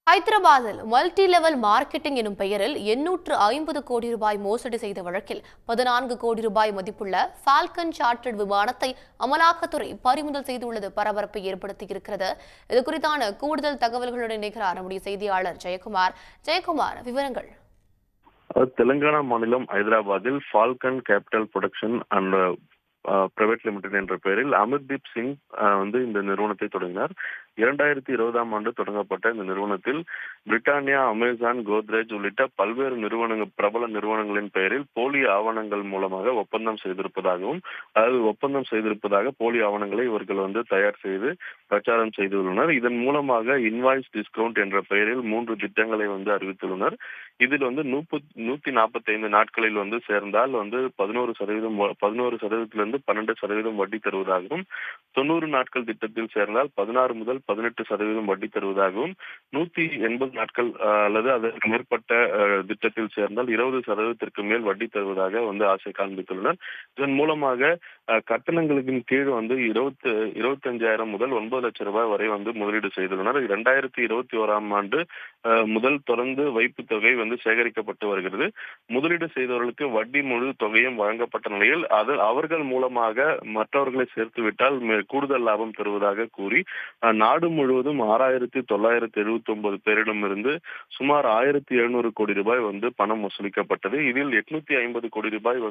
ஹைதராபாத்தில் multi level marketing எனும் பெயரில் 850 கோடி ரூபாய் மோசடி செய்த வழக்கில் 14 கோடி ரூபாய் மதிப்புள்ள ஃபால்கன் சார்ட்டர்ட் விமானத்தை அமலாக்கத்துறை பறிமுதல் செய்துள்ளது பரபரப்பை ஏற்படுத்தியிருக்கிறது. இது குறித்தான கூடுதல் தகவல்களுடன் இணைகிறார் நம்முடைய செய்தியாளர் ஜெயக்குமார். விவரங்கள். தெலுங்கானா மாநிலம் ஹைதராபாத்தில் Falcon capital production and private limited என்ற பெயரில் அமர்தீப் சிங் இந்த நிறுவனத்தை தொடங்கினார். 2020ஆம் ஆண்டு தொடங்கப்பட்ட இந்த நிறுவனத்தில் பிரிட்டானியா, அமேசான், கோத்ரேஜ் உள்ளிட்ட பல்வேறு பிரபல நிறுவனங்களின் பெயரில் போலி ஆவணங்கள் மூலமாக ஒப்பந்தம் செய்திருப்பதாக போலி ஆவணங்களை இவர்கள் தயார் செய்து பிரச்சாரம் செய்துள்ளனர். இதன் மூலமாக இன்வாய்ஸ் டிஸ்கவுண்ட் என்ற பெயரில் 3 திட்டங்களை அறிவித்துள்ளனர். இதில் 145 நாட்களில் சேர்ந்தால் 11% 12% வட்டி தருவதாகவும், 90 நாட்கள் திட்டத்தில் சேர்ந்தால் 16 முதல் 18% வட்டி தருவதாகவும், 180 நாட்கள் அல்லது அதற்கு மேற்பட்ட திட்டத்தில் சேர்ந்தால் 20% மேல் வட்டி தருவதாக ஆசை காண்பித்துள்ளனர். இதன் மூலமாக கட்டணங்களுக்கு கீழ் 25,000 முதல் 9 லட்சம் ரூபாய் வரை முதலீடு செய்துள்ளனர். 2021ஆம் ஆண்டு முதல் தொடர்ந்து வைப்பு தொகை சேகரிக்கப்பட்டு வருகிறது. முதலீடு செய்தவர்களுக்கு வட்டி முழு தொகையும் வழங்கப்பட்ட நிலையில் அவர்கள் மூலமாக மற்றவர்களை சேர்த்துவிட்டால் கூடுதல் லாபம் தருவதாக கூறி நாடு முழுவதும் 6,979 பேரிடமிருந்து சுமார் 1,700 கோடி ரூபாய் பணம் வசூலிக்கப்பட்டது. இதில் 850 கோடி ரூபாய்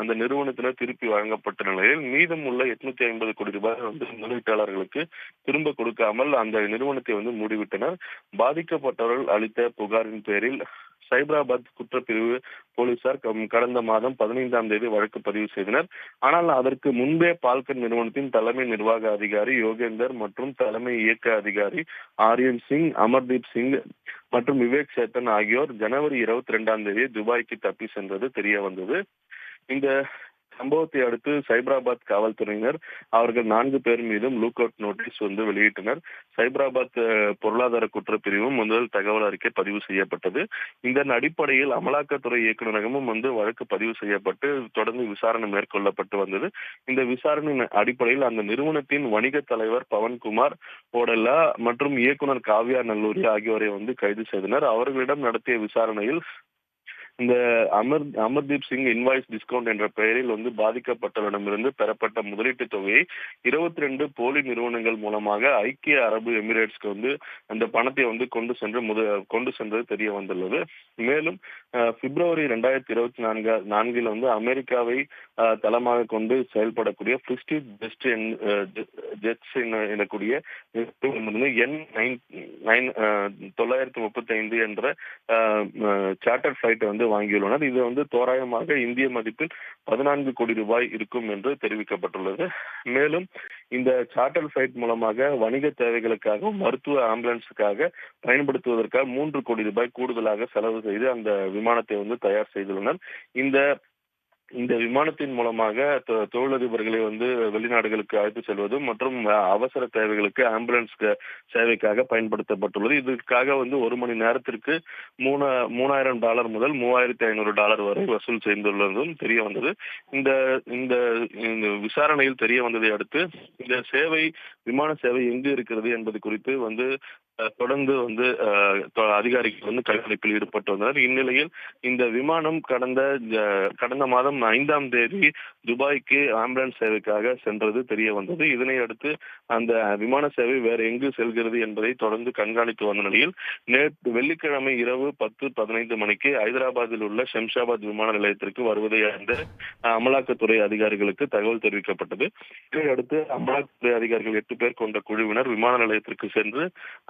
அந்த நிறுவனத்தினர் திருப்பி வழங்கப்பட்ட நிலையில் மீதம் உள்ள 850 கோடி ரூபாய் முதலீட்டாளர்களுக்கு திரும்ப கொடுக்காமல் அந்த நிறுவனத்தை மூடிவிட்டனர். பாதிக்கப்பட்டவர்கள் அளித்த புகாரின் பேரில் சைபராபாத் குற்றப்பிரிவு போலீசார் கடந்த மாதம் 15ஆம் தேதி வழக்கு பதிவு செய்தனர். ஆனால் அதற்கு முன்பே பால்கன் நிறுவனத்தின் தலைமை நிர்வாக அதிகாரி யோகேந்தர் மற்றும் தலைமை இயக்க அதிகாரி ஆரியன் சிங், அமர்தீப் சிங் மற்றும் விவேக் சேத்தன் ஆகியோர் ஜனவரி 22ஆம் தேதி துபாய்க்கு தப்பி சென்றது தெரிய வந்தது. இந்த சம்பவத்தை அடுத்து சைபராபாத் காவல்துறையினர் அவர்கள் 4 பேர் மீதும் லுக் அவுட் நோட்டீஸ் வெளியிட்டனர். சைபராபாத் பொருளாதார குற்றப்பிரிவும் முதல் தகவல் அறிக்கை பதிவு செய்யப்பட்டது. இதன் அடிப்படையில் அமலாக்கத்துறை இயக்குநரகமும் வழக்கு பதிவு செய்யப்பட்டு தொடர்ந்து விசாரணை மேற்கொள்ளப்பட்டு வந்தது. இந்த விசாரணையின் அடிப்படையில் அந்த நிறுவனத்தின் வணிக தலைவர் பவன்குமார் ஓடல்லா மற்றும் இயக்குனர் காவ்யா நல்லூரி ஆகியோரை கைது செய்தனர். அவர்களிடம் நடத்திய விசாரணையில் இந்த அமர்தீப் சிங் இன்வாய்ஸ் டிஸ்கவுண்ட் என்ற பெயரில் பாதிக்கப்பட்டவரிடமிருந்து பெறப்பட்ட முதலீட்டு தொகையை 22 போலி நிறுவனங்கள் மூலமாக ஐக்கிய அரபு எமிரேட்ஸ்க்கு அந்த பணத்தை கொண்டு சென்றது தெரிய வந்துள்ளது. மேலும் பிப்ரவரி 2024 அமெரிக்காவை தளமாக கொண்டு செயல்படக்கூடிய பிரிஸ்டிஜ் ஜெட்ஸ் எனக்கூடிய N935 என்ற சார்ட்டர் ஃபிளைட் வாங்கியுள்ளனர். இது தோராயமாக இந்திய மதிப்பில் 14 கோடி ரூபாய் இருக்கும் என்று தெரிவிக்கப்பட்டுள்ளது. மேலும் இந்த சார்ட்டர் ஃபிளைட் மூலமாக வணிக தேவைகளுக்காக மருத்துவ ஆம்புலன்ஸுக்காக பயன்படுத்துவதற்காக 3 கோடி ரூபாய் கூடுதலாக செலவு செய்து அந்த விமானத்தை தயார் செய்துள்ளனர். இந்த விமானத்தின் மூலமாக தொழிலதிபர்களை வெளிநாடுகளுக்கு அழைத்து செல்வது மற்றும் அவசர தேவைகளுக்கு ஆம்புலன்ஸ் சேவைக்காக பயன்படுத்தப்பட்டுள்ளது. இதற்காக 1 மணி நேரத்திற்கு $3,000 முதல் $3,500 வரை வசூல் செய்துள்ளதும் தெரிய வந்தது. இந்த விசாரணையில் தெரிய வந்ததை அடுத்து இந்த விமான சேவை எங்கு இருக்கிறது என்பது குறித்து தொடர்ந்து அதிகாரிகள் கண்காணிப்பில் ஈடுபட்டு வந்தனர். இந்நிலையில் இந்த விமானம் கடந்த மாதம் 5ஆம் தேதி துபாய்க்கு ஆம்புலன்ஸ் சேவைக்காக சென்றது தெரிய வந்தது. இதனை அடுத்து அந்த விமான சேவை வேறு எங்கு செல்கிறது என்பதை தொடர்ந்து கண்காணித்து வந்த நிலையில் நேற்று வெள்ளிக்கிழமை இரவு 10:15 மணிக்கு ஹைதராபாத்தில் உள்ள ஷம்ஷாபாத் விமான நிலையத்திற்கு வருவதை அறிந்த அமலாக்கத்துறை அதிகாரிகளுக்கு தகவல் தெரிவிக்கப்பட்டது. இதையடுத்து அமலாக்கத்துறை அதிகாரிகள் 8 பேர் கொண்ட குழுவினர் விமான நிலையத்திற்கு சென்று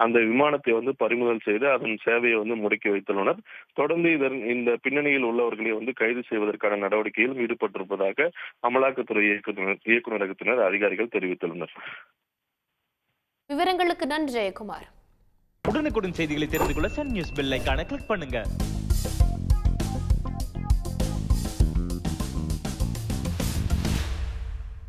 அந்த விமானத்தை பறிமுதல் செய்து அதன் சேவையை முடக்கி வைத்துள்ளனர். தொடர்ந்து இந்த பின்னணியில் உள்ளவர்களை கைது செய்வதற்கான நடவடிக்கையில் ஈடுபட்டிருப்பதாக அமலாக்கத்துறை இயக்குநரகத்தினர் அதிகாரிகள் தெரிவித்துள்ளனர். விவரங்களுக்கு நன்றி ஜெயக்குமார். உடனுக்குடன் செய்திகளை தெரிந்து கொள்ள சன் நியூஸ் பெல் ஐகானை கிளிக் பண்ணுங்க.